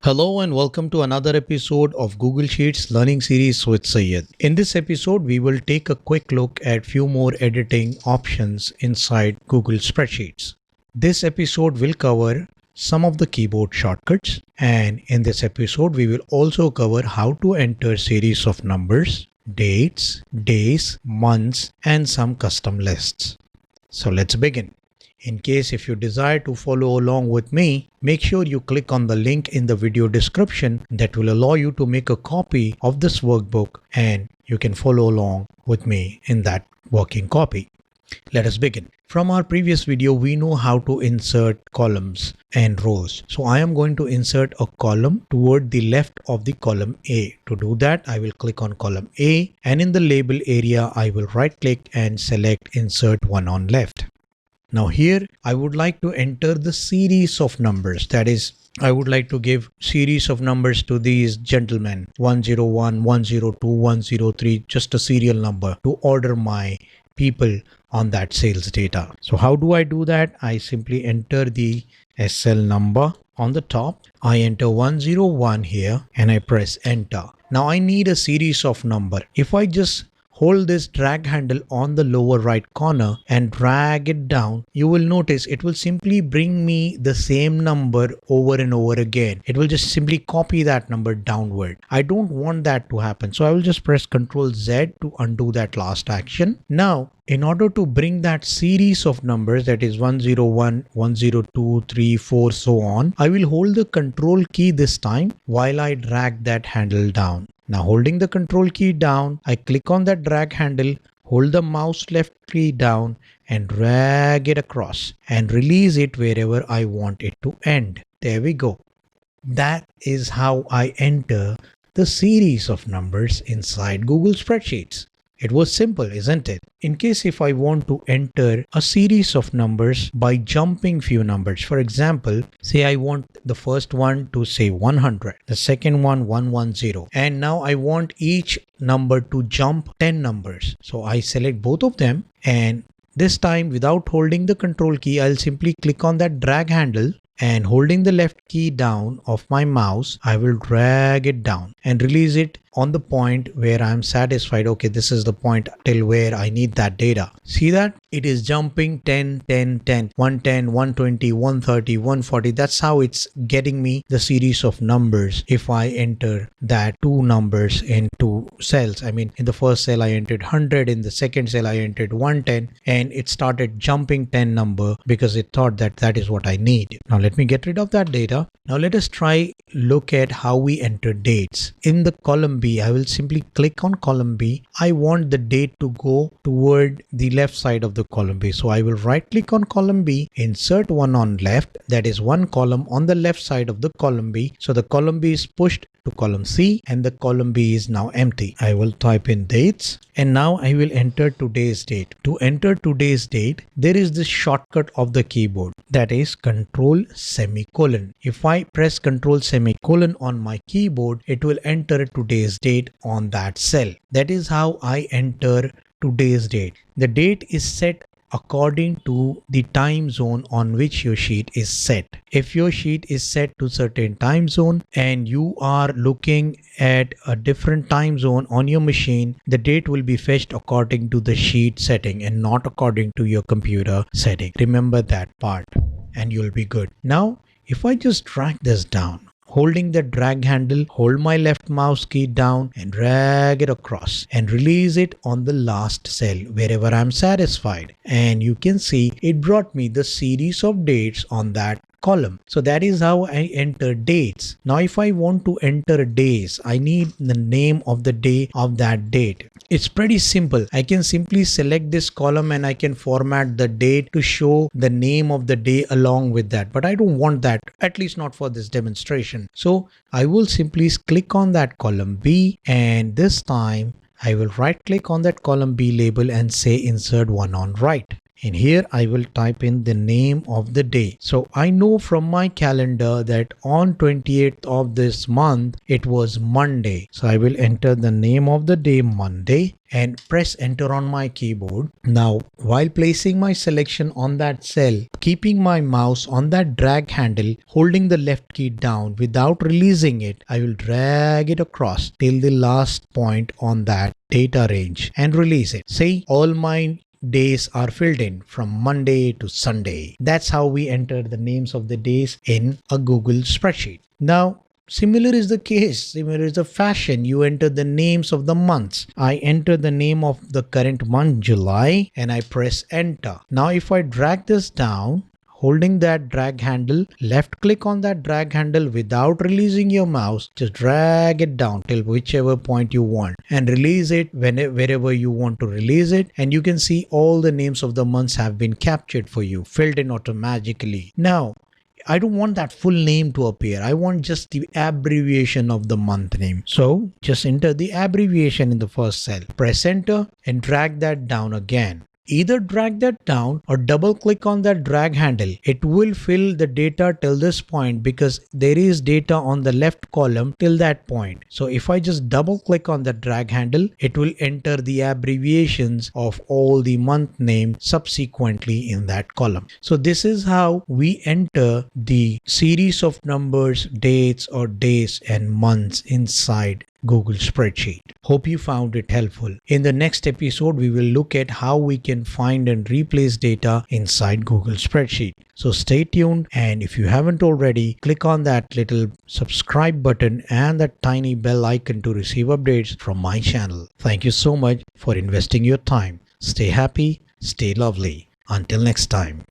Hello and welcome to another episode of Google Sheets Learning Series with Syed. In this episode, we will take a quick look at few more editing options inside Google Spreadsheets. This episode will cover some of the keyboard shortcuts, and in this episode, we will also cover how to enter series of numbers, dates, days, months, and some custom lists. So let's begin. In case if you desire to follow along with me, make sure you click on the link in the video description that will allow you to make a copy of this workbook and you can follow along with me in that working copy. Let us begin. From our previous video, we know how to insert columns and rows. So I am going to insert a column toward the left of the column A. To do that, I will click on column A, and in the label area, I will right click and select insert one on left. Now here I would like to enter the series of numbers. That is, I would like to give series of numbers to these gentlemen 101, 102, 103, just a serial number to order my people on that sales data. So how do I do that? I simply enter the SL number on the top. I enter 101 here and I press enter. Now I need a series of number. If I just hold this drag handle on the lower right corner and drag it down, you will notice it will simply bring me the same number over and over again. It will just simply copy that number downward. I don't want that to happen. So I will just press Ctrl Z to undo that last action. Now, in order to bring that series of numbers, that is 101, 102, 3, 4, so on, I will hold the Control key this time while I drag that handle down. Now holding the Control key down, I click on that drag handle, hold the mouse left key down and drag it across and release it wherever I want it to end. There we go. That is how I enter the series of numbers inside Google Spreadsheets. It was simple, isn't it? In case if I want to enter a series of numbers by jumping few numbers, for example, say I want the first one to say 100, the second one 110, and now I want each number to jump 10 numbers. So I select both of them, and this time without holding the Control key, I'll simply click on that drag handle and holding the left key down of my mouse, I will drag it down and release it on the point where I'm satisfied. Okay, this is the point till where I need that data. See that? It is jumping 10, 10, 10, 110, 120, 130, 140. That's how it's getting me the series of numbers if I enter that two numbers in two cells. I mean, in the first cell I entered 100, in the second cell I entered 110, and it started jumping 10 number because it thought that that is what I need. Now let me get rid of that data. Now let us try look at how we enter dates. In the column B, I will simply click on column B. I want the date to go toward the left side of the column B. So I will right click on column B, insert one on left. That is one column on the left side of the column B. So the column B is pushed to column C and the column B is now empty. I will type in dates and now I will enter today's date. To enter today's date, there is this shortcut of the keyboard, that is Control semicolon. If I press Control semicolon on my keyboard, it will enter today's date on that cell. That is how I enter today's date. The date is set according to the time zone on which your sheet is set. If your sheet is set to certain time zone and you are looking at a different time zone on your machine, the date will be fetched according to the sheet setting and not according to your computer setting. Remember that part and you'll be good. Now, if I just drag this down, holding the drag handle, hold my left mouse key down and drag it across and release it on the last cell wherever I'm satisfied. And you can see it brought me the series of dates on that column. So that is how I enter dates. Now if I want to enter days, I need the name of the day of that date. It's pretty simple. I can simply select this column and I can format the date to show the name of the day along with that. But I don't want that, at least not for this demonstration. So I will simply click on that column B, and this time I will right click on that column B label and say insert one on right. and here I will type in the name of the day. So I know from my calendar that on 28th of this month it was Monday. So I will enter the name of the day, Monday, and press enter on my keyboard. Now, while placing my selection on that cell, keeping my mouse on that drag handle, holding the left key down without releasing it, I will drag it across till the last point on that data range and release it. See, all my days are filled in from Monday to Sunday. That's how we enter the names of the days in a Google spreadsheet. Now, similar is the case, similar is the fashion. You enter the names of the months. I enter the name of the current month, July, and I press enter. Now, if I drag this down, holding that drag handle, left click on that drag handle without releasing your mouse, just drag it down till whichever point you want and release it wherever you want to release it, and you can see all the names of the months have been captured for you, filled in automatically. Now, I don't want that full name to appear. I want just the abbreviation of the month name. So just enter the abbreviation in the first cell, press enter and drag that down again. Either drag that down or double click on that drag handle. It will fill the data till this point because there is data on the left column till that point. So if I just double click on the drag handle, it will enter the abbreviations of all the month name subsequently in that column. So this is how we enter the series of numbers, dates or days and months inside Google spreadsheet. Hope you found it helpful. In the next episode, we will look at how we can find and replace data inside Google spreadsheet. So stay tuned, and if you haven't already, click on that little subscribe button and that tiny bell icon to receive updates from my channel. Thank you so much for investing your time. Stay happy, stay lovely. Until next time.